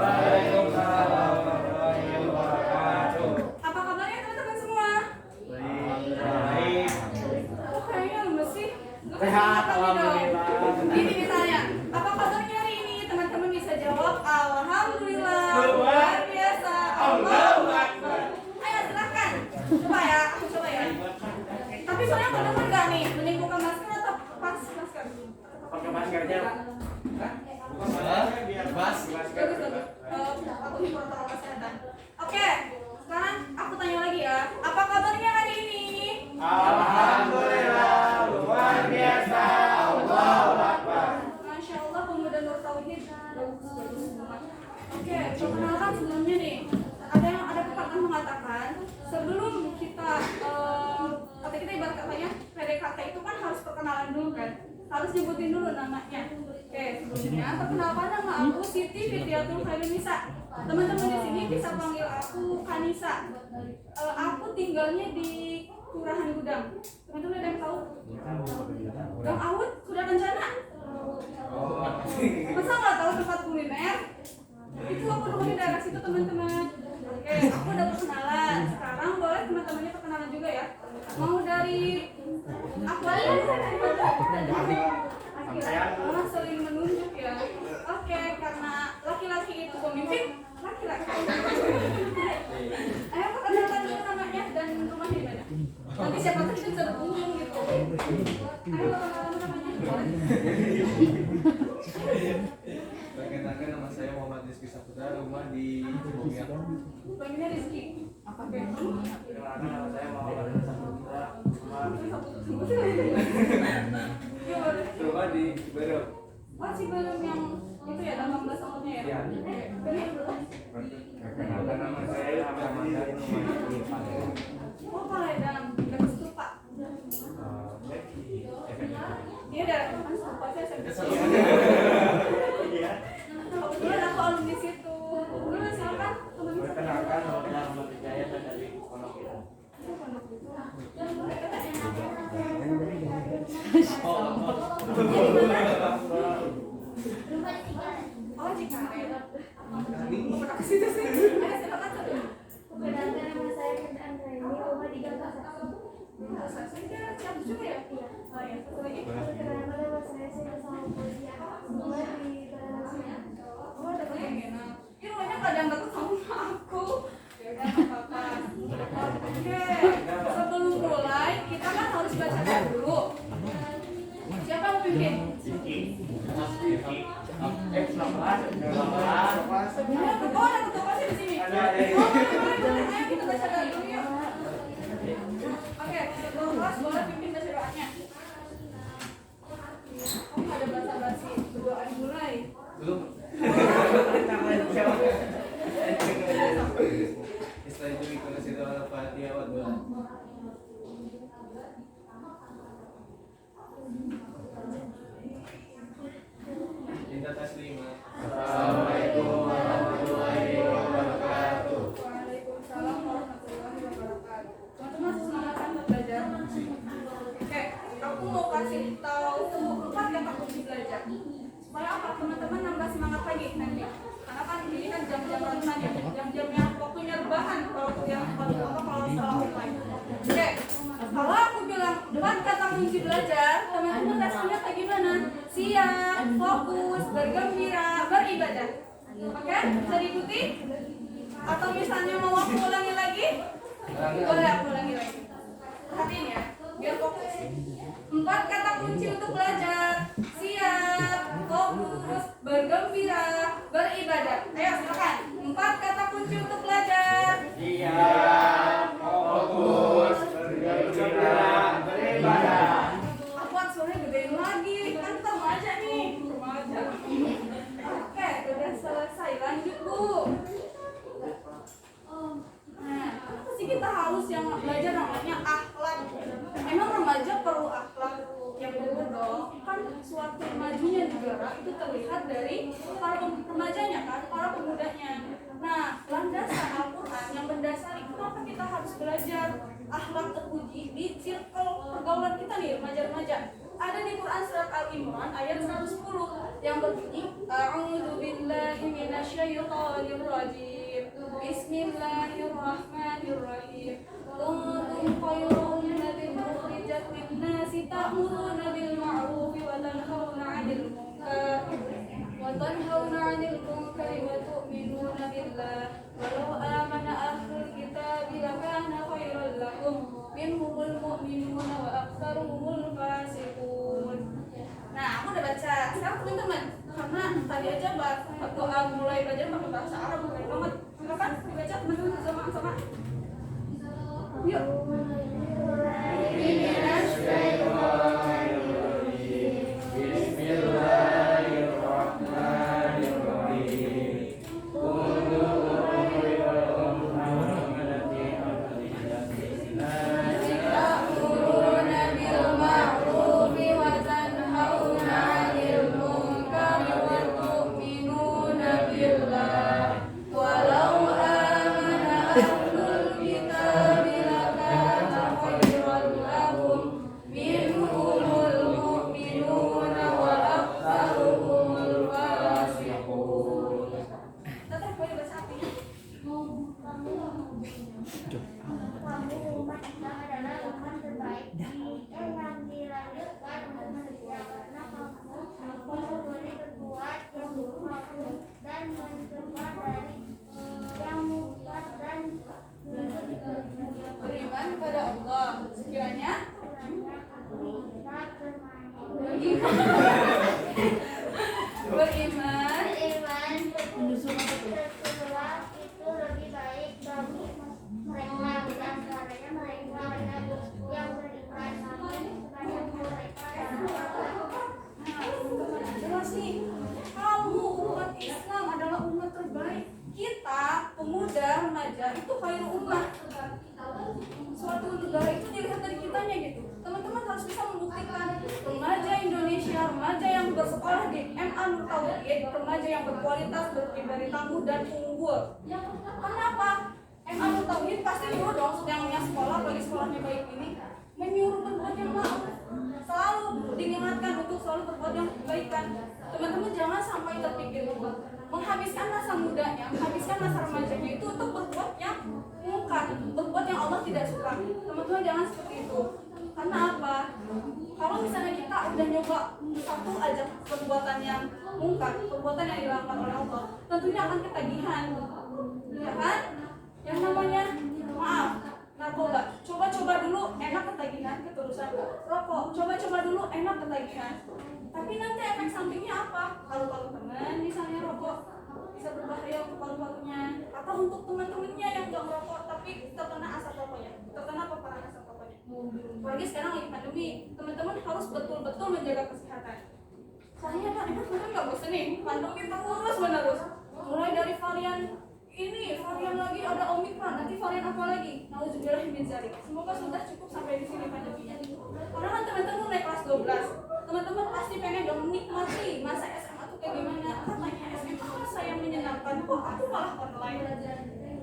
Waalaikumsalam warahmatullahi wabarakatuh. Apa kabarnya teman-teman semua? Baik. Oh, kayaknya lemes sih. Sehat, alhamdulillah. Ini ditanya, apa kabarnya hari ini? Teman-teman bisa jawab alhamdulillah. Luar biasa. Allahu Akbar. Ayo silakan. Coba ya, aku coba ya. Tapi soalnya kedengar nggak nih? Mending buka masker atau pas masker? Pakai maskernya. Biar pas. Bagus, bagus. Aku di protokol kesehatan. Oke, sekarang aku tanya lagi ya. Apa kabarnya hari ini? Alhamdulillah, luar biasa. Allahu Akbar. Masya Allah, pemuda Nur Tauhid. Bagus banget. Oke, perkenalkan sebelumnya nih. Ada pepatah mengatakan sebelum kita kata kita ibarat katanya PDKT itu kan harus perkenalan dulu kan, harus nyebutin dulu namanya. Oke, sebelumnya perkenalkan nama aku Siti Fitriatul Khairunisa. Teman-teman di sini bisa panggil aku Kanisa. Aku tinggalnya di Kelurahan Gudang. Teman-teman ada yang tahu? Gang Awut, Kuda Kencana. Masa nggak tahu tempat kuliner? Itu aku dulu di daerah situ teman-teman. Oke, aku udah perkenalan. Sekarang boleh teman-temannya perkenalan juga ya. Mau dari aku aja. Akhirnya sering menunjuk ya. Oke, karena laki-laki itu pemimpin laki-laki. Ayo perkenalkan dulu namanya dan rumahnya di mana. Nanti siapa tahu kita bisa berkunjung gitu. Ayo perkenalkan namanya. Perkenalkan, nama saya Muhammad Rizky Saputra, rumah di Cibubur. Panggilnya Rizky. Oke. Perkenalkan, nama saya Muhammad Saputra. Rumah di Ciberem. Oh, Ciberem yang itu ya 18 tahunnya ya? Iya. Ini belum. Perkenalkan, nama saya Ahmad Mandar, rumah di Palembang. Oh, Paledang. Dekat Stupa. Iya, ada kan Stupa saya SMP. Iya. Kebetulan aku alumni situ. Dulu silakan teman-teman. Perkenalkan, nama saya Ahmad Wijaya, saya dari Pondok Indah. Oh, Cikaret. Pernah ke situ sih. Ayo silakan satu. Perkenalkan, nama saya Firda Andraini, rumah di Gang Kasar. Saya siap juga ya? Oh ya, satu lagi. Perkenalkan, nama saya Sina Salmosia, rumah di Balasnya. Oh, ada lagi yang enak. Ini rumahnya kadang deket sama aku. Ya udah, nggak apa-apa. Oke, sebelum mulai kita kan harus baca doa dulu. Siapa yang mau pimpin? Sebenarnya oh, ada ketua pasti di sini. Oh, boleh. Ayo kita baca doa dulu yuk. Oke, ketua kelas boleh pimpin baca doanya. Oh, nggak ada basa-basi. Berdoa dimulai. Belum. Setelah itu kita kasih doa Al-Fatihah wa doa. Minta taslimah. Assalamualaikum warahmatullahi wabarakatuh. Waalaikumsalam warahmatullahi wabarakatuh. Teman-teman semangat kan untuk belajar? Oke, aku mau kasih tahu 4 kata kunci belajar. Supaya apa? Teman-teman nambah semangat lagi nanti. Karena kan ini kan jam-jam rentan ya, jam-jam yang waktunya rebahan kalau setelah online. Oke, kalau aku bilang 4 kata kunci belajar, teman-teman responnya kayak gimana? Siap, fokus, bergembira, beribadah. Oke, bisa diikuti? Atau misalnya mau aku ulangi lagi? Boleh aku ulangi lagi. Perhatiin ya, biar fokus. 4 kata kunci untuk belajar. Siap, fokus, bergembira, beribadah. Ayo silakan. 4 kata kunci untuk belajar. Siap, fokus, bergembira, beribadah. Aku suaranya gedein lagi. Kan kita remaja nih. Remaja. Oke, udah selesai. Lanjut, Bu. Nah, apa sih kita harus yang belajar namanya akhlak? Emang remaja perlu akhlak? Yang benar dong. Kan suatu majunya negara itu terlihat dari para remajanya kan, para pemudanya. Nah, landasan Al-Quran yang mendasari kenapa kita harus belajar akhlak terpuji di circle pergaulan kita nih remaja-remaja. Ada di Quran surat Al Al-Imran ayat 110 yang berbunyi A'udzu billahi minasyaitonir rajim. Bismillahirrahmanirrahim. Kuntum khayra ummatin ukhrijat lin-nasi ta'muruna bil ma'ruf wa tanhauna 'anil munkar wa tu'minuna billah. Walau amana ahlul kitab lakana khairan lahum minhumul mu'minuna wa aktsaruhumul fasiqun. Nah, aku udah baca. Sekarang teman-teman, karena tadi aja waktu mulai belajar pakai bahasa Arab keren banget. Silakan dibaca teman-teman sama-sama. Yuk. Beriman kepada Allah sekiranya beriman itu lebih baik bagi mereka dan caranya mereka yang beriman kepada mereka. jelas nih, kamu umat Islam adalah umat terbaik. Kita pemuda remaja itu khairu ummah. Suatu negara itu dilihat dari kitanya gitu. Teman-teman harus bisa membuktikan remaja Indonesia, remaja yang bersekolah di MA Nur Tauhid, remaja yang berkualitas, berpribadi tangguh dan unggul. Kenapa? MA Nur Tauhid pasti nyuruh dong yang punya sekolah, bagi sekolahnya baik ini, menyuruh berbuat yang ma'ruf. Selalu diingatkan untuk selalu berbuat yang kebaikan. Teman-teman jangan sampai terpikir menghabiskan masa mudanya, menghabiskan masa remajanya itu untuk berbuat yang munkar, berbuat yang Allah tidak suka. Teman-teman jangan seperti itu. Karena apa? Kalau misalnya kita udah nyoba satu aja perbuatan yang munkar, perbuatan yang dilakukan oleh Allah, tentunya akan ketagihan, ya kan? Yang namanya maaf, narkoba, coba-coba dulu enak ketagihan, keterusan rokok, coba-coba dulu enak ketagihan. Tapi nanti efek sampingnya apa? Paru-paru teman misalnya rokok bisa berbahaya untuk paru-parunya, atau untuk teman-temannya yang nggak merokok tapi terkena asap rokoknya, terkena paparan asap rokoknya. Apalagi sekarang lagi pandemi, teman-teman harus betul-betul menjaga kesehatan. Soalnya kan teman-teman nggak bosan nih, pandemi terus menerus. Mulai dari varian ini, varian lagi ada Omikron, nanti varian apa lagi? Nauzubillah min dzalik. Semoga sudah cukup sampai di sini pandeminya. Karena kan teman-teman naik kelas 12. Teman-teman pasti pengen dong menikmati masa SMA tuh kayak gimana. Katanya SMA masa yang menyenangkan, kok aku malah online.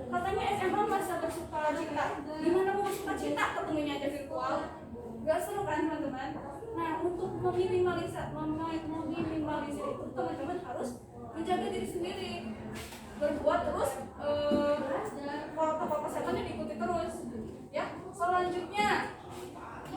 Katanya SMA masa bersuka cita. Gimana mau bersuka cita ketemunya aja virtual? Gak seru kan teman-teman? Nah, untuk meminimalisir itu teman-teman harus menjaga diri sendiri, berbuat terus protokol kesehatannya diikuti terus ya. Selanjutnya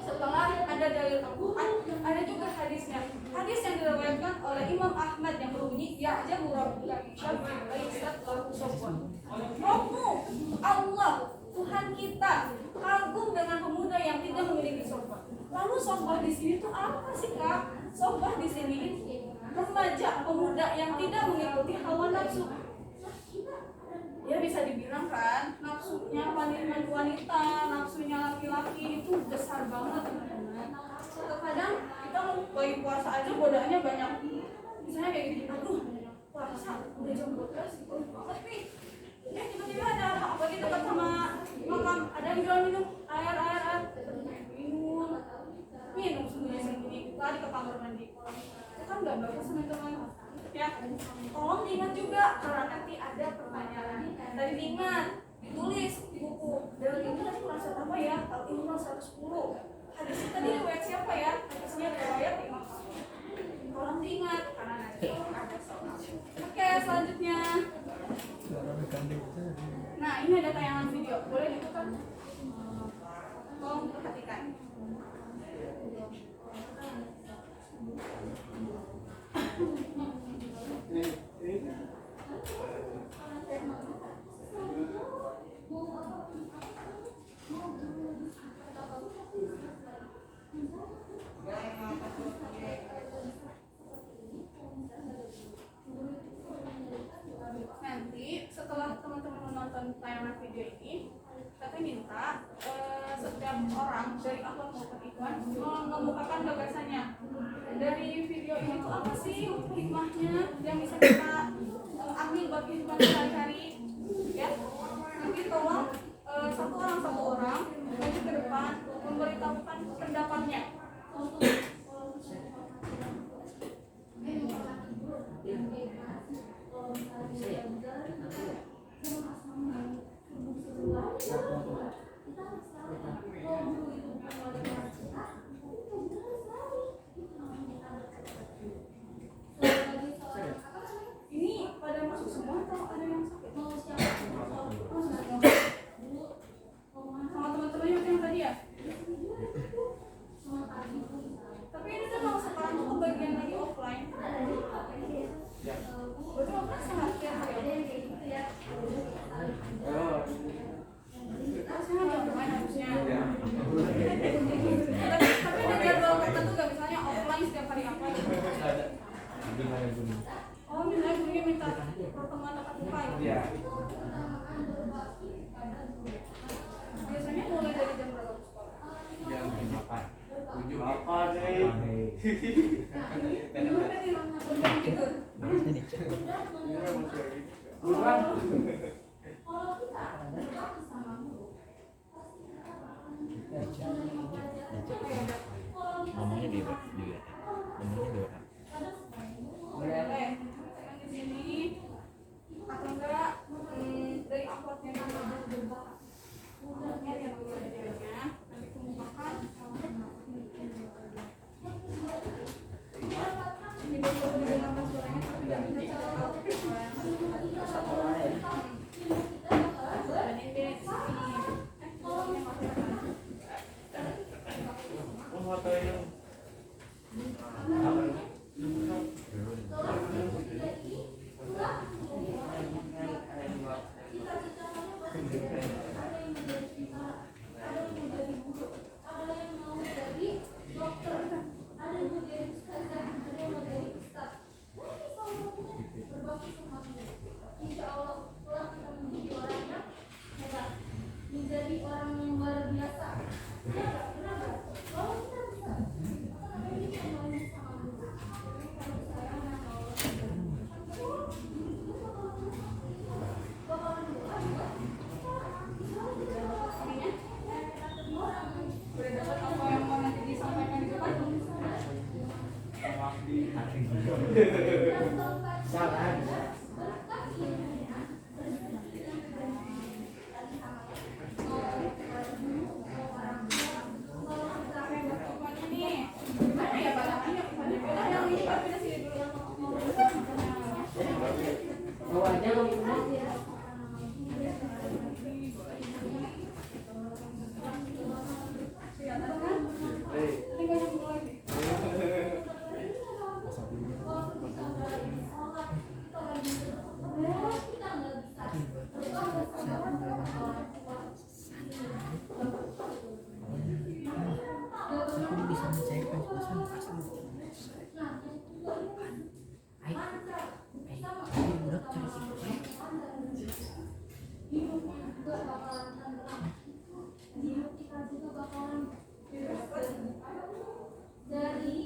setelah ada dalil Al-Quran, ada juga hadisnya. Hadis yang diriwayatkan oleh Imam Ahmad yang berbunyi ya'jabu rabbuka min syarri laysat lahu sawfun. Rabbu Allah, Tuhan kita kagum dengan pemuda yang tidak memiliki sohbah. Lalu sohbah di sini tuh apa sih Kak? Sohbah di sini remaja pemuda yang tidak mengikuti hawa nafsu. Ya bisa dibilang kan, nafsunya wanita, nafsunya laki-laki itu besar banget teman-teman. Terkadang kita mau bagi puasa aja godaannya banyak. Misalnya kayak gini, aduh puasa udah jam 12 tapi tiba-tiba ada apa gitu dekat sama makam, ada yang jual minum air minum sembunyi lari ke kamar mandi. Itu kan nggak bagus teman-teman ya. Tolong diingat juga karena nanti ada pertanyaan. Tadi diingat, ditulis di buku. Dan ini tadi merasa apa ya? Al-Imran 110. Hadisnya tadi riwayat siapa ya? Hadisnya riwayat Imam Ahmad. perhatikan. Nanti setelah teman-teman menonton tayangan video ini, kita minta setiap orang dari upload maupun Ikhwan mengemukakan gagasannya. Dari video ini tuh apa sih hikmahnya yang bisa kita ambil buat kehidupan sehari-hari, ya? Nanti tolong satu orang maju ke depan memberitahukan pendapatnya. Ini pada masuk semua atau ada yang sakit? Sama teman-temannya yang tadi ya? Tapi ini kan sekarang tuh bagian lagi offline. Berarti offline seharian ya? Harusnya jam bermain harusnya. Tapi ada jadwal tertentu nggak, misalnya offline setiap hari apa gitu? Oh, misalnya gurunya minta pertemuan tatap muka gitu? Iya. Biasanya mulai dari jam berapa sekolah? Jam 8. 7 Apa deh? Gimana nih? Udah tidur? Namanya di juga. Namanya di orang. Boleh. Yang di sini atau enggak dari uploadnya dulu. Uploadnya yang dulu videonya nanti kemukakan. Ini baru didengarkan suaranya tapi tidak bisa tahu. Dan ini di sini. Menjadi orang yang luar biasa. Udah dapat apa yang mau nanti disampaikan di depan? Salah. Gimana ya balangannya? Yang ini kan pindah sini dulu. Bawahnya lo Kelihatan kan? Ini gak nyambung lagi. Aku bisa mencairkan suasana asli. Budak cari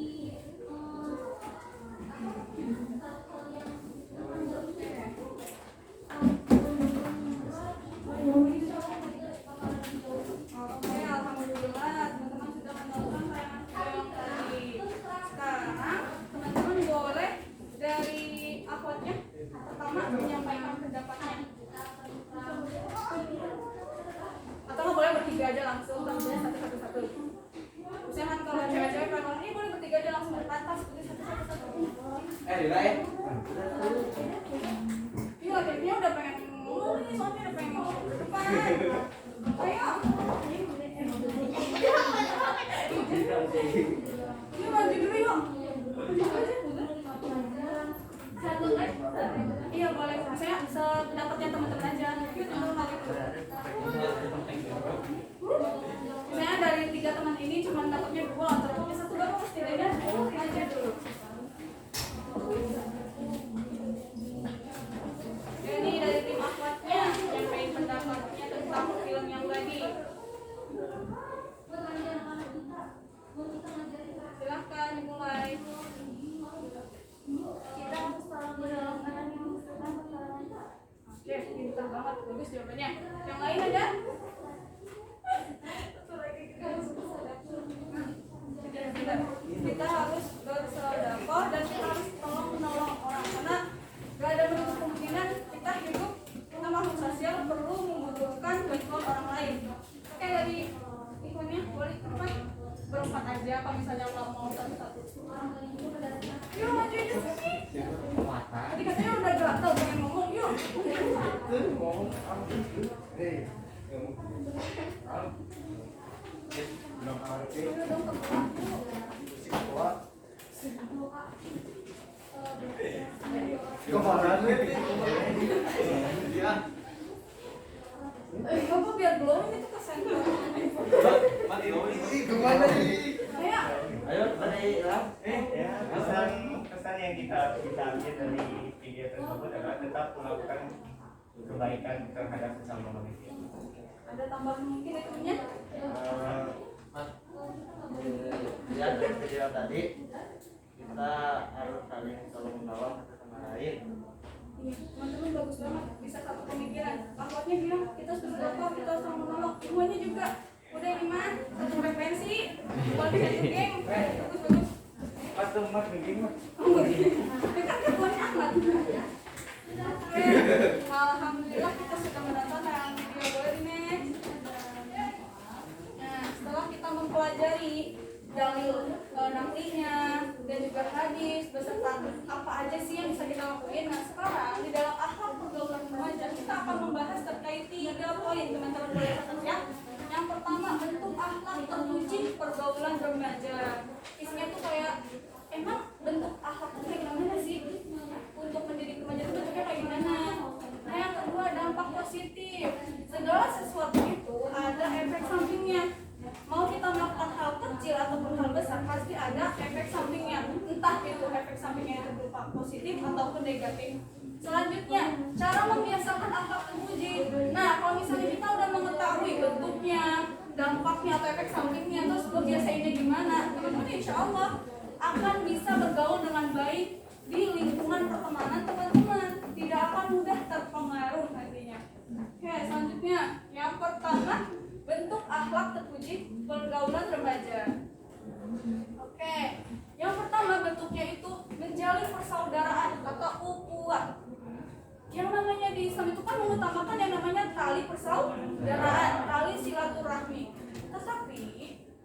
Oke, alhamdulillah teman-teman sudah menonton tayangan video yang tadi. Sekarang teman-teman boleh dari uploadnya pertama menyampaikan pendapatnya. Atau nggak boleh bertiga aja langsung, tapi satu-satu. Misalkan kalau cewek-cewek kalau ini boleh bertiga aja langsung bertantas satu-satu. Dila ya? Iya, jadinya udah pengen ngomong nih, soalnya udah pengen ngomong ke depan. Ayo. bagus jawabannya. Yang lain ada? Kita harus bersedekah dan kita harus tolong menolong orang karena gak ada menutup kemungkinan kita hidup, kita makhluk sosial perlu membutuhkan bantuan orang lain. Oke, dari ikonnya boleh tempat berempat aja kalau misalnya nggak mau satu-satu. Yuk maju aja sini. Tadi katanya udah gatel pengen ngomong, yuk. Udah dong kebelah. Bapak biar glowing itu ke center. Kemana nih? Kayak Ayo, balik lah. Pesan yang kita ambil dari video tersebut adalah tetap melakukan kebaikan terhadap sesama manusia. ada tambahan mungkin itunya. Ya, dari video tadi kita harus saling tolong menolong satu sama lain. Iya, teman-teman bagus banget, bisa satu pemikiran. Akhwatnya bilang kita harus berdoa, kita harus saling menolong. Ibunya juga udah Iman, satu frekuensi, bukan satu geng. Bagus. Waktu mas begini. Kan ketuanya Ahmad. Oke, alhamdulillah kita sudah menonton video boleh next. Nah, setelah kita mempelajari dalil naklinya dan juga hadis beserta apa aja sih yang bisa kita lakuin. Nah, sekarang di dalam akhlak pergaulan remaja kita akan membahas terkait 3 poin, teman-teman boleh catat ya. Yang pertama, bentuk akhlak terpuji pergaulan remaja. Isinya tuh kayak emang bentuk akhlak itu kayak gimana sih? Untuk mendidik remaja itu bentuknya kayak gimana? Nah, yang kedua, dampak positif. Segala sesuatu itu ada efek sampingnya. Mau kita melakukan hal kecil ataupun hal besar pasti ada efek sampingnya. Entah itu efek sampingnya itu berupa positif ataupun negatif. Selanjutnya, cara membiasakan akhlak terpuji. Nah, kalau misalnya kita udah mengetahui bentuknya, dampaknya atau efek sampingnya, terus membiasainnya gimana, teman-teman insya Allah akan bisa bergaul dengan baik di lingkungan pertemanan teman-teman. Tidak akan mudah terpengaruh nantinya. Oke, selanjutnya yang pertama, bentuk akhlak terpuji pergaulan remaja. Oke, yang pertama bentuknya itu menjalin persaudaraan atau ukhuwah. Yang namanya di Islam itu kan mengutamakan yang namanya tali persaudaraan, tali silaturahmi. Tetapi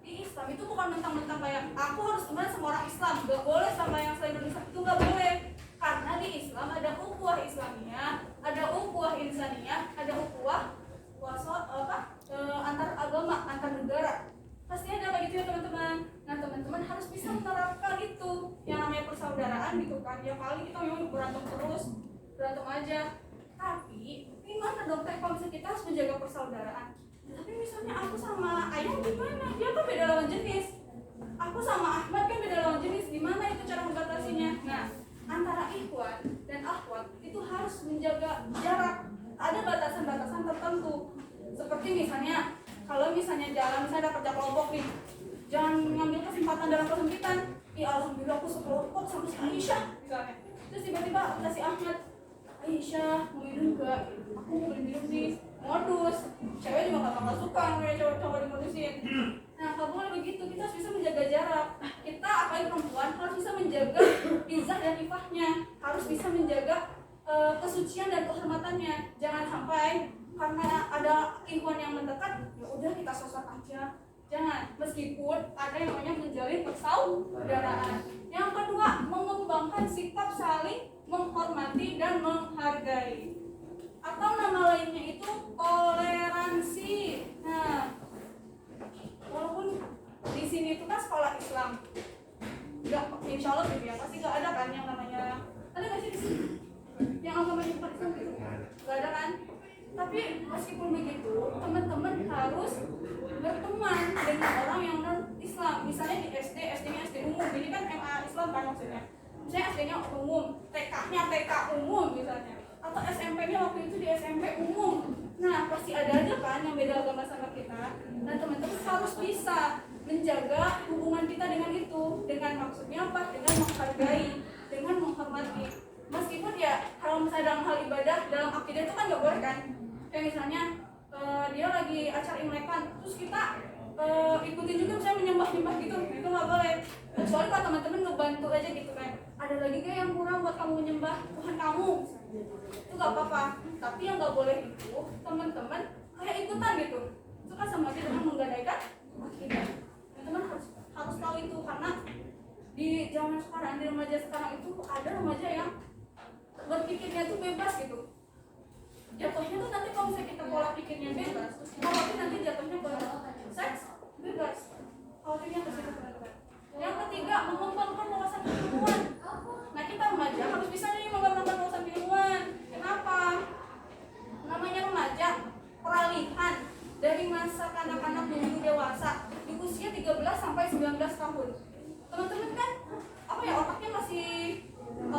di Islam itu bukan mentang-mentang kayak aku harus teman sama orang Islam, gak boleh sama yang selain Islam, itu gak boleh. Karena di Islam ada ukhuwah Islamiyah, ada ukhuwah insaniyah, ada ukhuwah antar agama, antar negara. Pasti ada kayak gitu ya teman-teman. Nah, teman-teman harus bisa menerapkan itu yang namanya persaudaraan gitu kan. Ya paling kita memang berantem terus, berantem aja. Tapi gimana dong teh kalau misalnya kita harus menjaga persaudaraan? Tapi misalnya aku sama Ayah gimana? Dia kan beda lawan jenis. Aku sama Ahmad kan beda lawan jenis. Gimana itu cara membatasinya? Nah, antara ikhwan dan akhwat itu harus menjaga jarak. Ada batasan-batasan tertentu. Seperti misalnya kalau misalnya jalan, misalnya ada kerja kelompok nih, jangan ngambil kesempatan dalam kesempitan. Ya alhamdulillah aku sekelompok sama si Aisyah misalnya. Terus tiba-tiba kata si Ahmad, Aisyah mau minum gak? Aku mau minum nih. Modus. Cewek juga gak bakal suka ngeliat cowok-cowok dimodusin. Nah, kalau boleh begitu, kita harus bisa menjaga jarak. Kita apalagi perempuan harus bisa menjaga izzah dan ifahnya. Harus bisa menjaga kesucian dan kehormatannya. Jangan sampai karena ada ikhwan yang mendekat, ya udah kita sosok aja. Jangan, meskipun ada yang namanya menjalin persaudaraan. Yang kedua, mengembangkan sikap saling menghormati dan menghargai. Atau nama lainnya itu toleransi. Nah, walaupun di sini itu kan sekolah Islam, nggak, insya Allah gitu ya, pasti nggak ada kan yang namanya, ada nggak sih di sini yang agamanya bukan Islam gitu? Nggak ada kan? Tapi meskipun begitu, teman-teman harus berteman dengan orang yang non Islam. Misalnya di SD, SD-nya SD umum, ini kan MA Islam kan maksudnya. Misalnya SD-nya umum, TK-nya TK umum misalnya, atau SMP-nya waktu itu di SMP umum. Nah, pasti ada aja kan yang beda agama sama kita. Nah, teman-teman harus bisa menjaga hubungan kita dengan itu. Dengan maksudnya apa? Dengan menghargai, dengan menghormati. Meskipun ya kalau misalnya dalam hal ibadah, dalam akidah itu kan nggak boleh kan. kayak misalnya dia lagi acara imlekan terus kita ikutin juga misalnya menyembah gitu, itu nggak boleh. Kecuali kalau teman-teman ngebantu aja gitu kan, ada lagi gak yang kurang buat kamu menyembah Tuhan kamu, itu nggak apa-apa. Tapi yang nggak boleh itu teman-teman kayak ikutan gitu, itu kan sama aja dengan menggadaikan akidah. Teman-teman harus tahu itu, karena di zaman sekarang, di remaja sekarang itu ada remaja yang berpikirnya tuh bebas gitu. Jatuhnya tuh nanti kalau misalnya kita pola pikirnya bebas, tapi nanti jatuhnya ke seks bebas. Khawatirnya ke situ teman-teman. Yang ketiga, mengembangkan wawasan keilmuan. Nah, kita remaja harus bisa nih mengembangkan wawasan keilmuan. Kenapa? Namanya remaja, peralihan dari masa kanak-kanak menuju dewasa di usia 13 sampai 19 tahun. Teman-teman kan apa ya, otaknya masih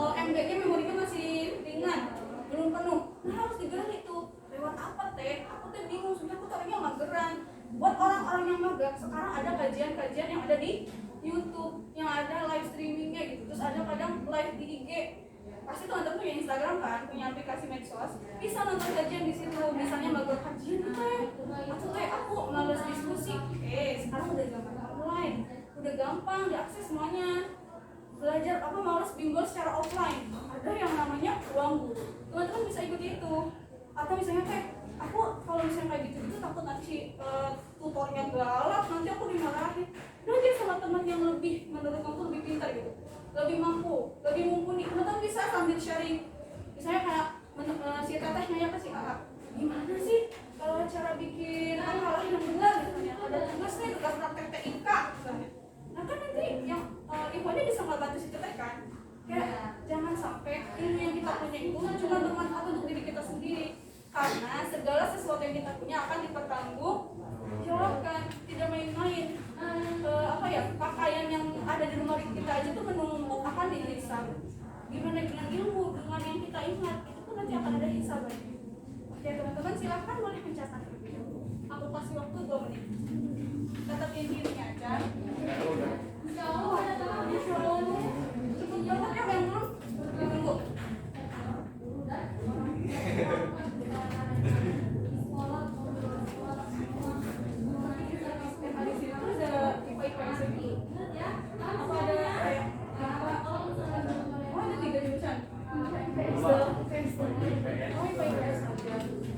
MB-nya, memorinya masih ringan, belum penuh. Nah, harus digali tuh. Lewat apa teh? Aku teh bingung, sebenarnya aku orangnya mageran. Buat orang-orang yang mager, sekarang ada kajian-kajian yang ada di YouTube, yang ada live streamingnya gitu. Terus ada kadang live di IG. Pasti teman-teman punya Instagram kan, punya aplikasi medsos, bisa nonton kajian di situ. Misalnya mager kajian aku males diskusi. Sekarang udah zaman online, udah gampang diakses semuanya. Belajar apa males bimbel secara offline, ada yang namanya ruang guru, teman-teman bisa ikut itu. Atau misalnya aku kalau misalnya kayak gitu takut nanti tutornya galak, nanti aku dimarahin. Belajar sama teman yang lebih, menurut kamu lebih pintar gitu, lebih mampu, lebih mumpuni. Teman-teman bisa sambil sharing. Misalnya kayak si teteh nanya ke si kakak, gimana sih cara bikin hal yang benar misalnya, ada tugas nih, tugas praktek TIK misalnya. Nah kan nanti yang infonya bisa nggak bantu si teteh kan? Kayak jangan sampai ilmu yang kita punya itu cuma bermanfaat untuk diri kita sendiri, karena segala sesuatu yang kita punya akan dipertanggungjawabkan, tidak main-main. Pakaian yang ada di rumah kita aja tuh menumpuk akan dihisab. Gimana dengan ilmu, dengan yang kita ingat, itu pun nanti akan ada hisabannya. Oke teman-teman, silahkan boleh mencatat. Aku kasih waktu 2 menit. Tetap intinya aja. Cepet banget ya yang belum. Ditunggu.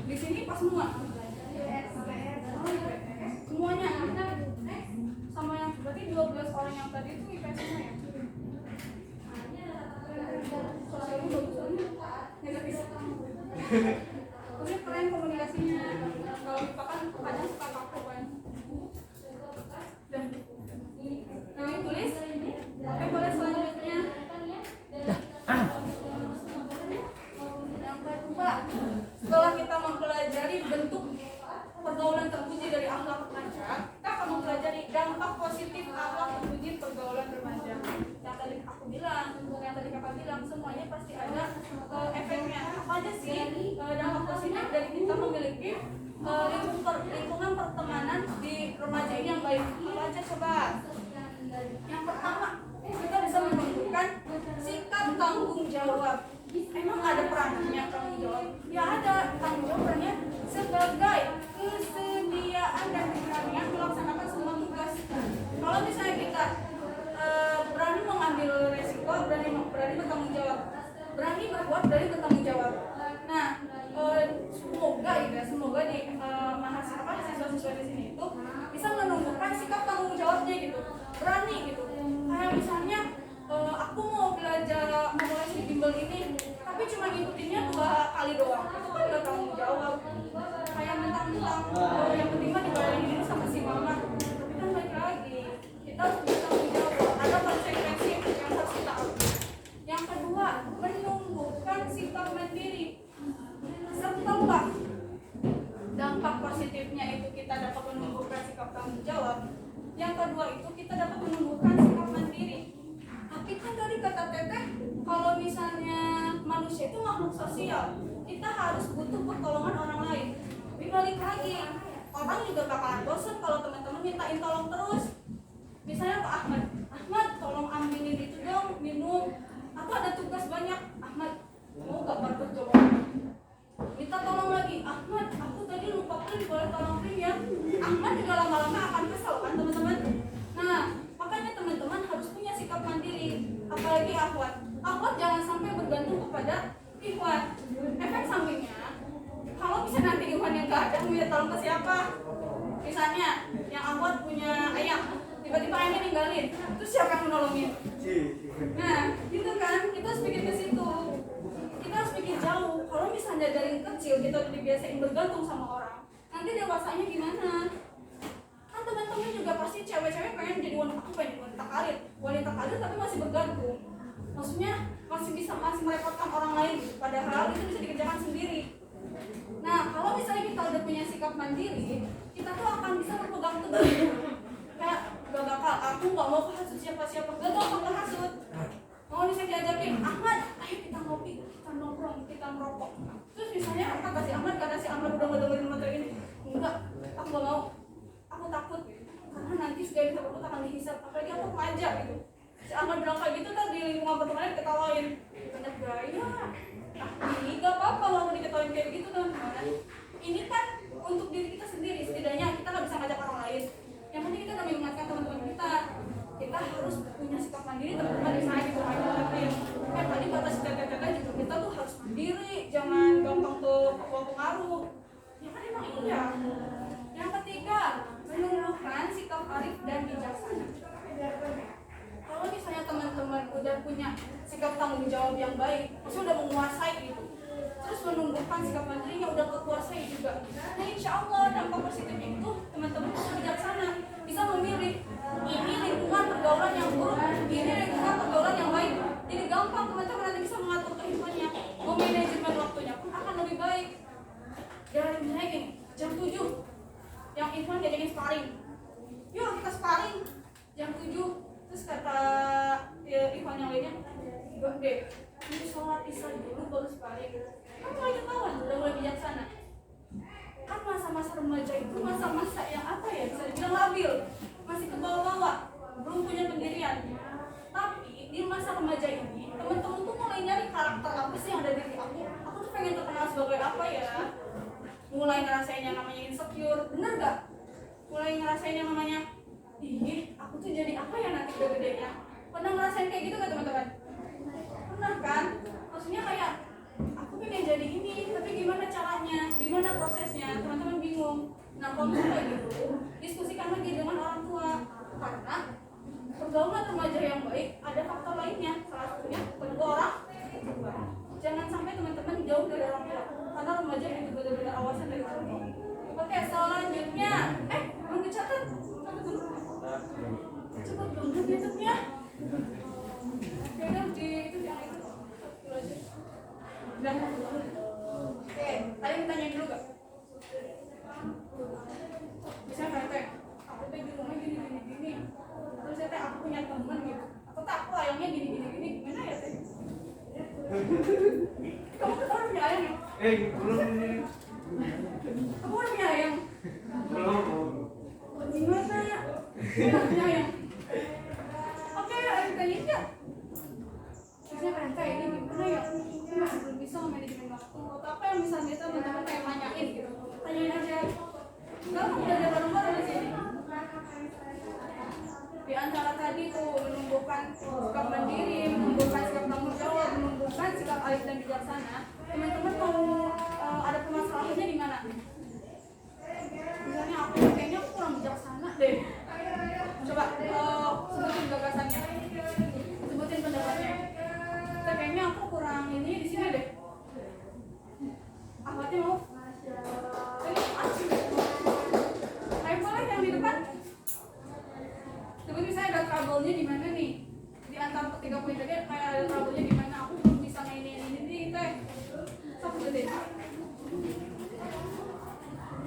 Di sini pas semua. Semuanya. Sama yang berarti 12 orang yang tadi itu IPS semua ya? Sosialnya bagus soalnya. Negatif. Terus keren komunikasinya. Kalau IPA kan kadang suka kaku kan. Dan namanya tulis. Oke, boleh selanjutnya. Yang kedua, setelah kita mempelajari bentuk pergaulan terpuji dari akhlak remaja, kita akan mempelajari dampak positif akhlak terpuji pergaulan remaja. Yang tadi aku bilang, yang tadi kakak bilang, semuanya pasti ada efeknya. Apa aja sih dampak positif dari kita memiliki lingkungan pertemanan di remaja ini yang baik? Apa aja coba? Yang pertama, kita bisa menunjukkan sikap tanggung jawab. Emang ada perannya tanggung jawab? Ya ada, tanggung jawab perannya sebagai kesediaan dan keberanian melaksanakan semua tugas. Kalau misalnya kita berani mengambil resiko, berani bertanggung jawab, berani berbuat, berani bertanggung jawab. Nah, semoga di siswa-siswa di sini itu bisa menunjukkan sikap tanggung jawabnya gitu, berani gitu. Kayak misalnya aku mau belajar memulai si bimbel ini, tapi cuma ngikutinnya 2 kali doang, itu kan gak tanggung jawab. Kayak mentang-mentang yang penting mah dibayarin ini sama si mama, tapi kan balik lagi kita harus bisa tanggung jawab, ada konsekuensi yang harus kita ambil. Yang kedua, menumbuhkan sikap mandiri. Setelah dampak positifnya itu kita dapat menumbuhkan sikap tanggung jawab, yang kedua itu kita dapat menumbuhkan sikap mandiri. Tapi kan tadi kata teteh, kalau misalnya manusia itu makhluk sosial, kita harus butuh pertolongan orang lain. Tapi balik lagi, orang juga bakalan bosan kalau teman-teman mintain tolong terus. Misalnya Pak Ahmad tolong ambilin itu dong, minum. Atau ada tugas banyak, Ahmad mau gambar percobaan, minta tolong lagi, Ahmad Akhwat jangan sampai bergantung kepada ikhwan. Efek sampingnya, kalau bisa nanti ikhwan yang gak ada minta tolong ke siapa? Misalnya yang akhwat punya ayam, tiba-tiba ayamnya ninggalin, terus siapa yang menolongin? Nah, gitu kan, kita harus pikir ke situ. Kita harus pikir jauh. Kalau misalnya dari kecil kita udah dibiasain bergantung sama orang, nanti dewasanya gimana? Kan teman-teman juga pasti cewek-cewek pengen jadi wanita karir tapi masih bergantung. Maksudnya masih merepotkan orang lain gitu. Padahal itu bisa dikerjakan sendiri. Nah, kalau misalnya kita udah punya sikap mandiri, kita tuh akan bisa berpegang teguh. Kayak gak bakal, aku gak mau kehasut siapa-siapa, gak gampang kehasut. Mau misalnya diajakin, Ahmad, ayo kita ngopi, kita nongkrong, kita merokok. Terus misalnya kata si Ahmad udah gak dengerin materi ini. Enggak, aku gak mau, aku takut. Karena nanti segala kita takut akan dihisap, apalagi aku remaja gitu. Si Ahmad bilang kayak gitu, kan di lingkungan pertemanan diketawain. Banyak gaya. Ini gak apa-apa kalau diketawain kayak gitu kan. Ini kan untuk diri kita sendiri, setidaknya kita gak bisa ngajak orang lain. Yang penting kita udah mengingatkan teman-teman kita harus punya sikap mandiri. Teman-teman di sana gitu tadi kata si teteh juga kita tuh harus mandiri, jangan gampang tuh pengaruh. Ya kan emang iya. Yang ketiga, menumbuhkan sikap arif dan bijaksana. Kalau misalnya teman-teman udah punya sikap tanggung jawab yang baik, maksudnya udah menguasai gitu, terus menumbuhkan sikap mandirinya udah kekuasai juga. Nah, insya Allah dampak positifnya itu teman-teman bisa bijaksana, bisa memilih ini lingkungan pergaulan yang buruk, ini lingkungan pergaulan yang baik. Jadi gampang teman-teman nanti bisa mengatur kehidupannya, memanajemen waktunya pun akan lebih baik. Dari misalnya gini, jam 7 yang Irfan diajakin sparring, yuk kita sparring jam 7. Terus kata Irfan yang lainnya, enggak deh, ini sholat isya dulu baru sparring. Kan mulai ketahuan, udah mulai bijaksana. Kan masa-masa remaja itu masa-masa yang apa ya, bisa dibilang labil, masih ke bawah-bawah, belum punya pendirian. Tapi di masa remaja ini, teman-teman tuh mulai nyari karakter apa sih yang ada di diri aku. Aku tuh pengen terkenal sebagai apa ya? Mulai ngerasain yang namanya insecure, bener gak? Mulai ngerasain yang namanya, ih, aku tuh jadi apa ya nanti gede-gedenya? Pernah ngerasain kayak gitu gak teman-teman? Pernah kan? Maksudnya kayak, aku pengen jadi ini, tapi gimana caranya? Gimana prosesnya? Teman-teman bingung. Nah, kalau kayak gitu, diskusikan lagi dengan orang tua. Karena pergaulan remaja yang baik ada faktor lainnya. Salah satunya kedua orang tua. Jangan sampai teman-teman jauh dari orang tua, karena remaja itu benar-benar awasan dari orang tua. Oke, selanjutnya, belum dicatat. Coba belum dicatatnya. Kayaknya di itu yang itu. Udah. Oke, tadi ditanya dulu gak? Bisa nggak teh? Aku teh di rumah gini. Terus teh aku punya temen gitu. Atau tak aku ayamnya gini. Gimana ya teh? Kamu kan orang punya ayam ya? Belum ini. Kamu orang punya ayam? Belum. Gimana ya? Orang punya ayam? Oke, ayo tanya enggak? Terusnya Renta ini gimana ya? Ini masih belum bisa manajemen waktu. Atau apa yang bisa kita teman-teman kayak nanyain gitu? Tanyain aja. Enggak, aku udah ada bareng-bareng di sini. Di antara tadi tuh menumbuhkan sikap mandiri, menumbuhkan sikap tanggung jawab, menumbuhkan sikap arif dan bijaksana. Teman-teman mau ada permasalahannya di mana? Misalnya kayaknya aku kurang bijaksana deh. Coba sebutin gagasannya, sebutin pendapatnya. Kayaknya aku kurang ini di sini deh. Ahmadnya mau? Ayo boleh yang di depan. Sebut misalnya ada trouble-nya di mana nih? Di antara ketiga poin tadi kayak ada trouble-nya di mana? Aku belum bisa ini teh. Sok deh.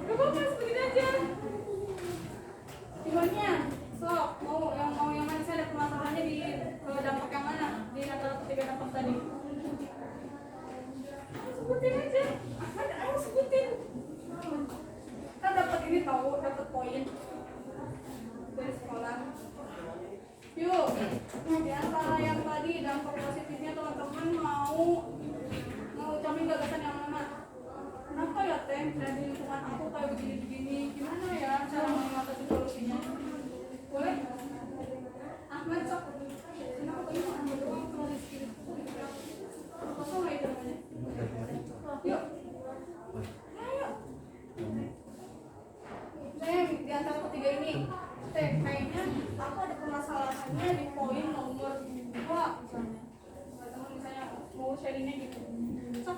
Gak apa-apa, sebutin aja. Gimana? Sok, mau yang mana? Saya ada permasalahannya di dampak yang mana? Di antara ketiga dampak tadi. Sebutin aja. Ayo sebutin. Kan dapat ini tahu, dapat poin dari sekolah. Yuk, di antara yang tadi dampak positifnya teman-teman mau ucapin gagasan yang mana? Kenapa ya teh dari lingkungan aku kayak begini-begini? Gimana ya cara mengatasi solusinya? Boleh? Ahmad sok. Kenapa kamu Ahmad doang sama Rizky?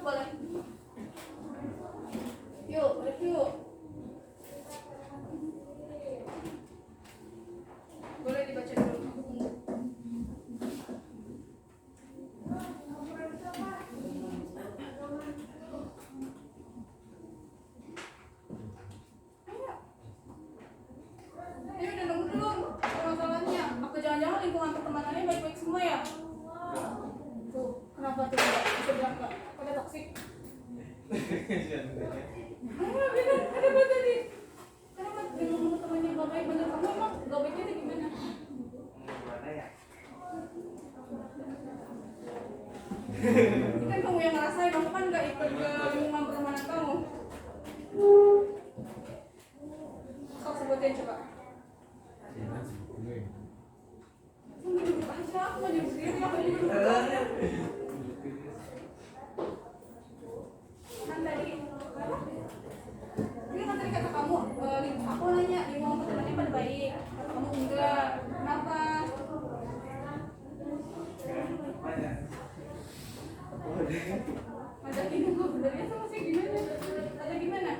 boleh. Yuk, review. Boleh dibaca dulu. Ini udah nunggu belum? Masalahnya, apa jangan-jangan lingkungan pertemanannya baik-baik semua ya? Tuh, kenapa tuh? Bisa bilang nggak? Pada toksik. Ada apa tadi? Kenapa dengan temannya gak baik? Bener kamu emang gak baiknya itu gimana? Gimana ya? Ini kan kamu yang ngerasain, kamu kan gak ikut ke lingkungan pertemanan kamu. Sok sebutin coba. Duduk aja, aku mau duduk sendiri, aku juga duduk aja. Kan tadi, apa? Ini kan tadi kata kamu, aku nanya lingkungan pertemanannya pada baik. Kata kamu enggak, kenapa? Ngajakin gue benernya sama sih gimana? Ada gimana?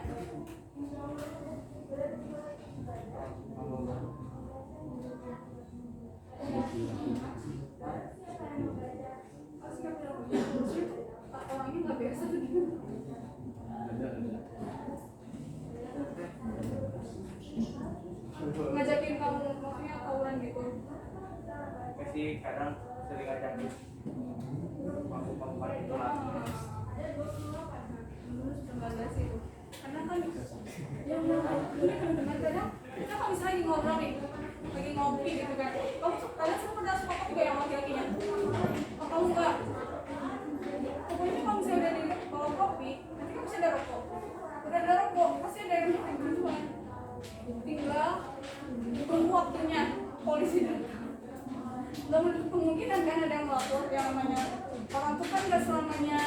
Orangnya nggak biasa tuh gimana? Ngajakin kamu maksudnya tawuran gitu. Masih kadang sering ngajakin mampu-mampu itu lah. Enggak sih itu. Karena kan yang ini kadang kita kalau misalnya lagi ngobrol nih, lagi ngopi gitu kan, kalian semua pernah suka kopi gak yang laki-lakinya? Oh kamu enggak? Pokoknya kalau misalnya udah di bawa kopi, nanti kan pasti ada rokok. Udah ada rokok, pasti ada yang makan duluan. Tinggal tunggu waktunya polisi datang. Gak menutup kemungkinan kan ada yang melapor, yang namanya orang tuh kan gak selamanya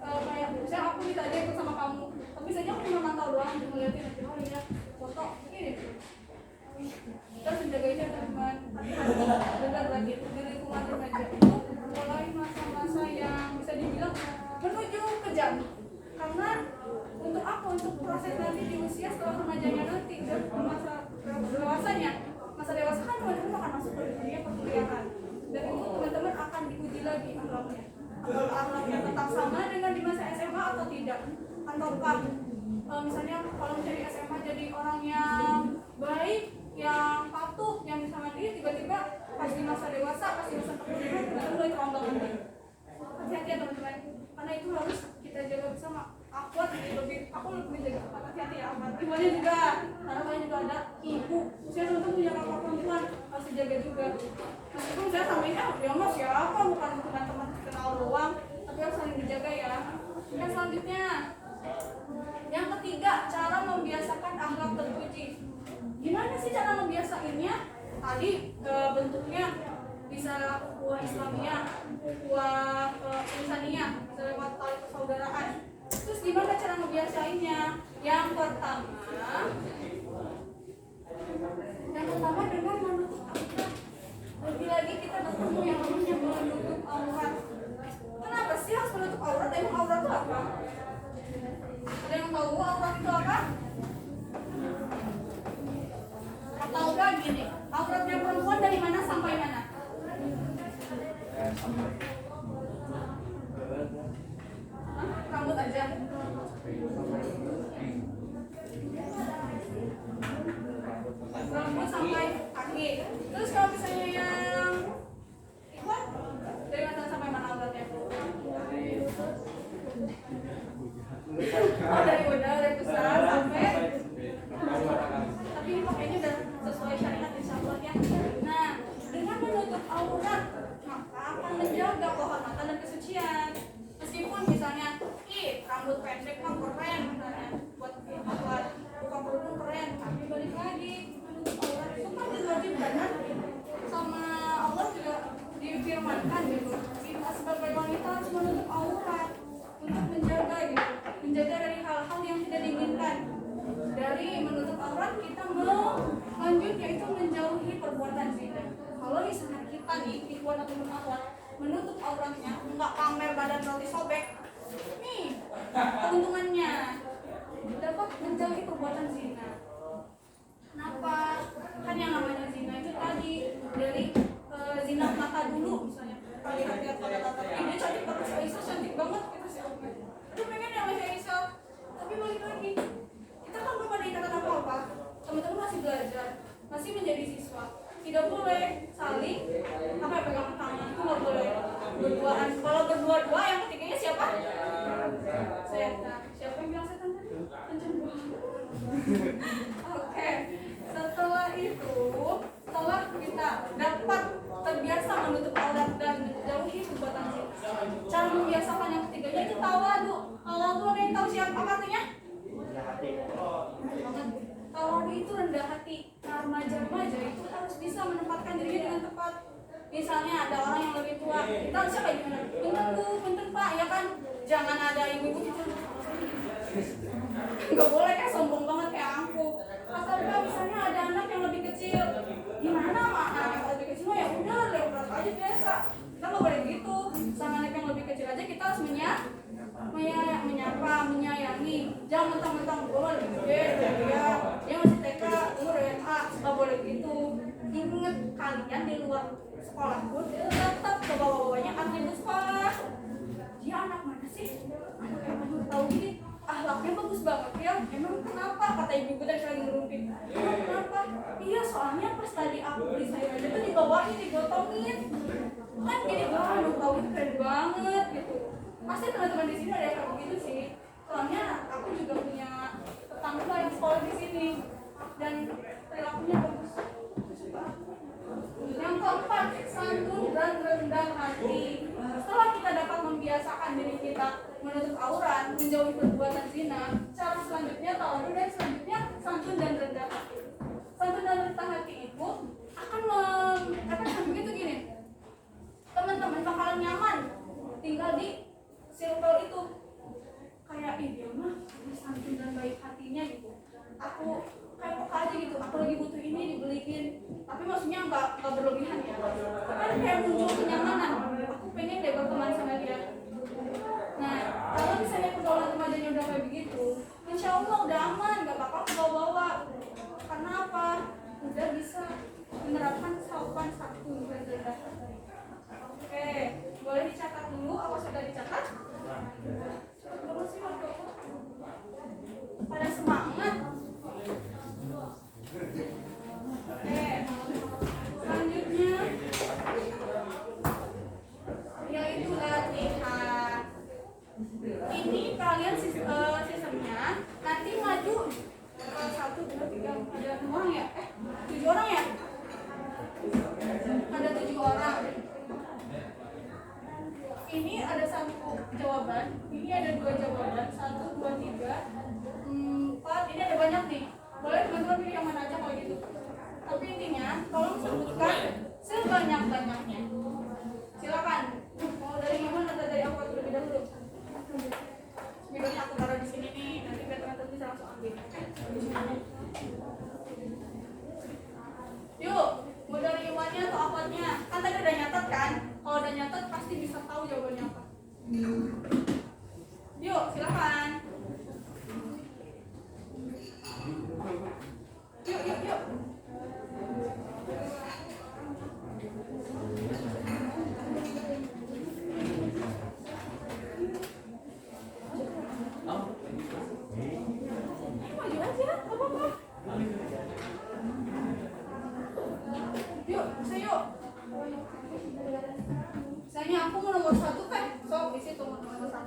kayak misalnya aku ditanya ikut sama kamu, tapi saja aku cuma mantau doang, cuma ngeliatin aja, oh iya foto ini terus menjaganya teman dengar lagi di lingkungan remaja itu mulai masa-masa yang bisa dibilang menuju kejam, karena untuk apa, untuk proses nanti di usia setelah remajanya nanti dan masa dewasanya, masa dewasa kan teman-teman akan masuk ke dunia perkuliahan dan itu teman-teman akan diuji lagi akhlaknya, apakah akhlaknya tetap sama dengan di masa SMA atau tidak, ataukah misalnya kalau menjadi SMA jadi orang yang baik, yang patuh, yang bisa mandiri, tiba-tiba pas di masa dewasa, pas di masa perkuliahan kita mulai terombang ambing. Hati-hati ya teman-teman, karena itu harus kita jaga bersama. Aku lebih jaga apa? Hati-hati ya, ibunya juga, karena kalian juga ada ibu. Saya tentu punya kakak perempuan, harus dijaga juga. Meskipun saya sama ini, ya mas siapa, bukan teman-teman kenal doang, tapi harus saling dijaga ya. Dan selanjutnya, yang ketiga, cara membiasakan akhlak terpuji. Gimana sih cara membiasainnya? Tadi bentuknya bisa ukhuwah Islamiyah, ukhuwah insaniyah, bisa lewat tali persaudaraan. Terus gimana cara membiasainnya? Yang pertama dengan menutup aurat. Lebih lagi kita bertemu yang namanya menutup aurat. Kenapa sih harus menutup aurat? Emang aurat itu apa? Ada yang tahu aurat itu apa? Atau enggak gini, auratnya perempuan dari mana sampai mana? Rambut aja. Rambut sampai kaki. Terus kalau misalnya yang Ikhwan, dari mana sampai mana auratnya? Oh dari udah, dari besar sampai. Tapi ini pakainya udah sesuai syariat insya Allah ya. Nah, dengan menutup aurat maka akan menjaga kehormatan dan kesucian. Meskipun misalnya, rambut pendek mah keren misalnya, buat buka kerudung keren, tapi balik lagi menutup aurat itu kan diwajibkan kan? Sama Allah juga difirmankan gitu. Kita sebagai wanita harus menutup aurat untuk menjaga gitu, menjaga dari hal-hal yang tidak diinginkan. Dari menutup aurat kita lanjut yaitu menjauhi perbuatan zina. Kalau misalnya kita nih ikhwan atau akhwat menutup auratnya, nggak pamer badan roti sobek, Nih, keuntungannya dapat menjauhi perbuatan zina. Kenapa? Kan yang namanya zina itu tadi dari zina mata dulu misalnya. Lihat pada tata, dia cantik banget si Aisyah, cantik banget gitu sih. Aduh pengen ya sama si Aisyah. Tapi balik lagi, kita kan belum ada ikatan apa-apa. Teman-teman masih belajar, masih menjadi siswa. Tidak boleh saling pegangan tangan, itu nggak boleh berduaan. Kalau berdua-dua yang ketiganya siapa? Setan. Siapa yang bilang setan tadi? Kenceng banget. Oke, setelah itu, setelah kita dapat terbiasa menutup aurat dan menjauhi perbuatan zina, cara membiasakan yang ketiganya itu tawadu. Kalau tuh ada yang tahu siapa artinya? Tawadu itu rendah hati. Nah, remaja-remaja itu harus bisa menempatkan dirinya dengan tepat. Misalnya ada orang yang lebih tua, kita harusnya kayak gimana? Punten bu, punten pak, ya kan? Jangan ada ibu-ibu kita. Nggak boleh kayak sombong banget kayak aku. Atau misalnya ada anak yang lebih kecil, gimana mak? Anak yang lebih kecil ya udah lewat aja biasa. Kita nggak boleh gitu. Sama anak yang lebih kecil aja kita harus menyapa, menyayangi. Jangan mentang-mentang gue lebih gede, dia masih TK, umur SMA, nggak boleh gitu. Ingat kalian di luar sekolah pun tetap ke bawah-bawahnya atribut sekolah. Dia anak mana sih? Anak yang mana tahu gini? Akhlaknya bagus banget ya. Emang kenapa? Kata ibu tadi lagi ngerumpi. Emang kenapa? Iya soalnya pas tadi aku beli sayur aja tuh dibawain, digotongin. Kan gini banget, tahu itu keren banget gitu. Pasti teman-teman di sini ada yang kayak begitu sih. Soalnya aku juga punya tetangga yang sekolah di sini dan perilakunya bagus. Yang keempat, santun dan rendah hati. Setelah kita dapat membiasakan diri kita menutup aurat, menjauhi perbuatan zina, cara selanjutnya tawadu dan selanjutnya santun dan rendah hati. Santun dan rendah hati itu akan begitu gini. Teman-teman bakalan nyaman tinggal di circle itu. Kayak dia mah santun dan baik hatinya gitu. Aku kayak peka aja gitu, aku lagi butuh ini dibeliin, tapi maksudnya nggak berlebihan ya, kan kayak muncul kenyamanan, aku pengen deh berteman sama dia. Nah, kalau misalnya pergaulan remajanya udah kayak begitu, insya Allah udah aman, nggak bakal kebawa-bawa. Karena apa? Udah bisa menerapkan sopan santun dan rendah hati. Oke, boleh dicatat dulu, apa sudah dicatat? Terus sih pada semangat. Oke, selanjutnya yaitu latihan. Ini kalian sistemnya nanti maju 1, 2, 3, ada 6 orang ya? 7 orang ya? Ada 7 orang. Ini ada 1 jawaban, ini ada 2 jawaban, 1, 2, 3, 4, ini ada banyak nih. Boleh teman-teman pilih yang mana aja kalau gitu. Tapi intinya, tolong sebutkan sebanyak-banyaknya. Silakan. Mau dari mana atau dari apa terlebih dahulu? Videonya aku taruh di sini nih, nanti biar teman-teman bisa langsung ambil. Yuk, mau dari iwannya atau apanya? Kan tadi udah nyatet kan? Kalau udah nyatet pasti bisa tahu jawabannya apa. Yuk, silakan. Yuk. Maju aja, gak apa-apa. Yuk, bisa yuk. Misalnya aku mau nomor 1 kan, sok di situ nomor 1.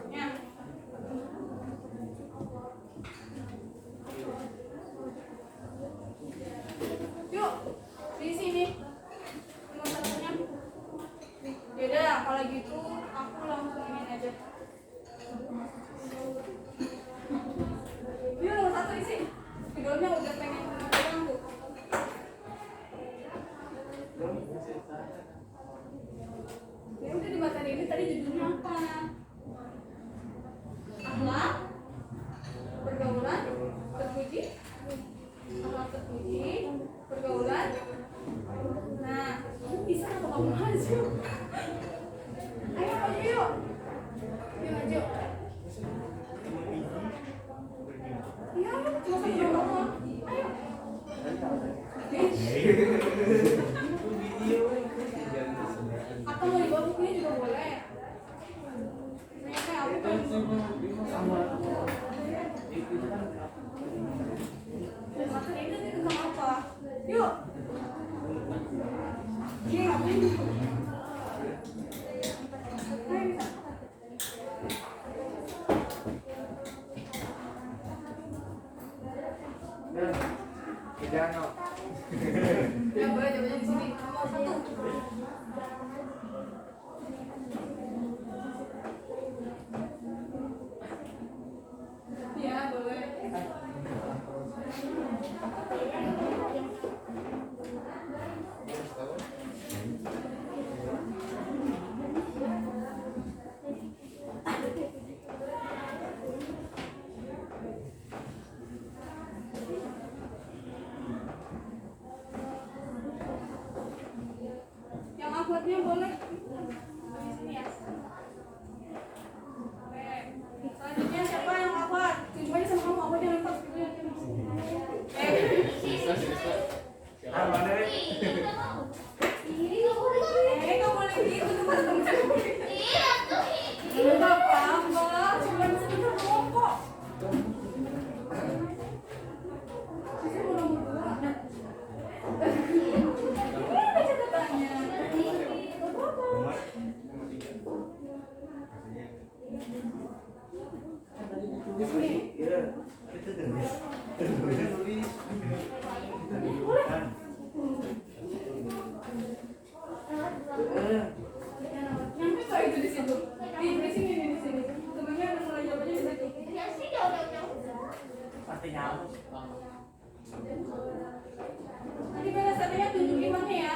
Atau mau dibawa bukunya juga boleh. Ternyata aku kan materi itu tentang apa? Yuk. Gini ngapain? Ayo bisa. Pidano. Ya boleh coba di sini. Mau satu. Ya boleh. Yang akuatnya boleh. Di sini ya. Oke. Selanjutnya siapa yang akuat? Tunjuk aja sama kamu apa dia lempar gitu ya. Ah, mana nih? Nggak boleh gitu teman-teman. Nggak apa-apa, cuma sebentar doang kok. Sisi mau nomor 2. Mana catatannya? Nggak apa-apa. Di sini. Iya, itu tulis. Nyampe kok itu di situ. Di sini. Temennya udah mulai jawabannya di situ. Pasti nyamuk. Nanti pada saatnya tunjukin mana ya.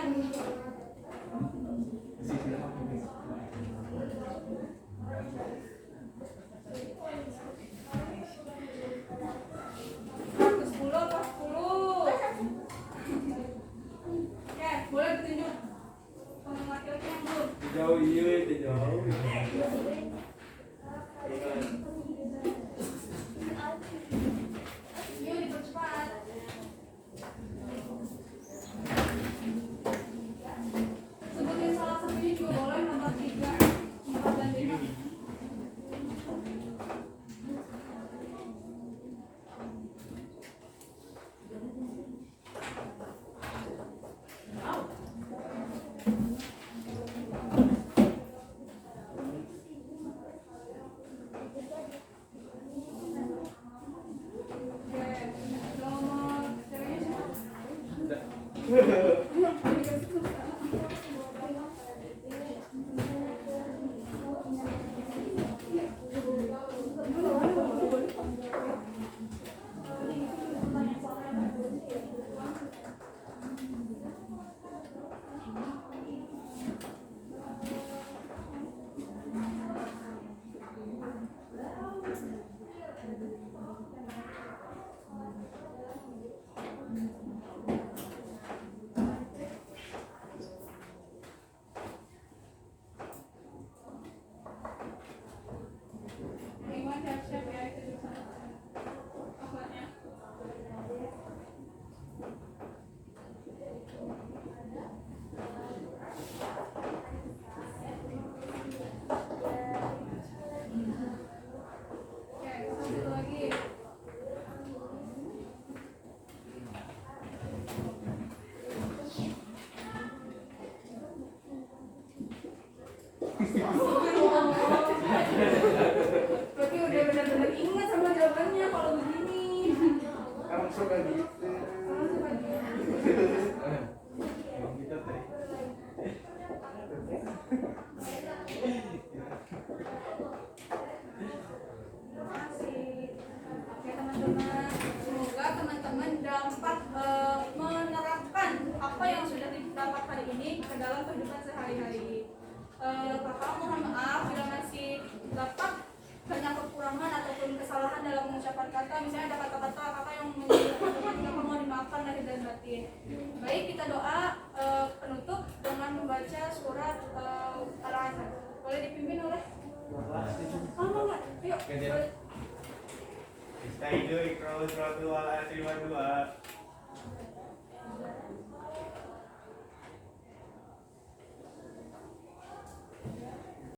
Ke 10 apa 10? Ya, boleh ditunjuk. Sama laki-laki yang belum. Jauh iya itu jauh. Yuk dipercepat. Sebutin salah satunya juga boleh, nomor 3, 4 dan 5. Nomor ceweknya Iwan siap-siap ya itu di sana. Akuatnya. Oke, satu lagi. Berarti udah benar-benar ingat sama jawabannya kalau begini. Kamu suka gitu. Kalau suka gitu. Emang kita teh. Makasih. Oke teman-teman, semoga teman-teman dapat menerapkan apa yang sudah didapat hari ini ke dalam kehidupan sehari-hari. Kakak mohon maaf bila masih dapat banyak kekurangan ataupun kesalahan dalam mengucapkan kata. Misalnya ada kata-kata kakak yang kakak mohon dimaafkan lahir dan batin. Baik, kita doa penutup dengan membaca surat Al-Asr. Boleh dipimpin oleh? Enggak. Yuk. Boleh. Istaidu ikro suratul wal asri wa dua.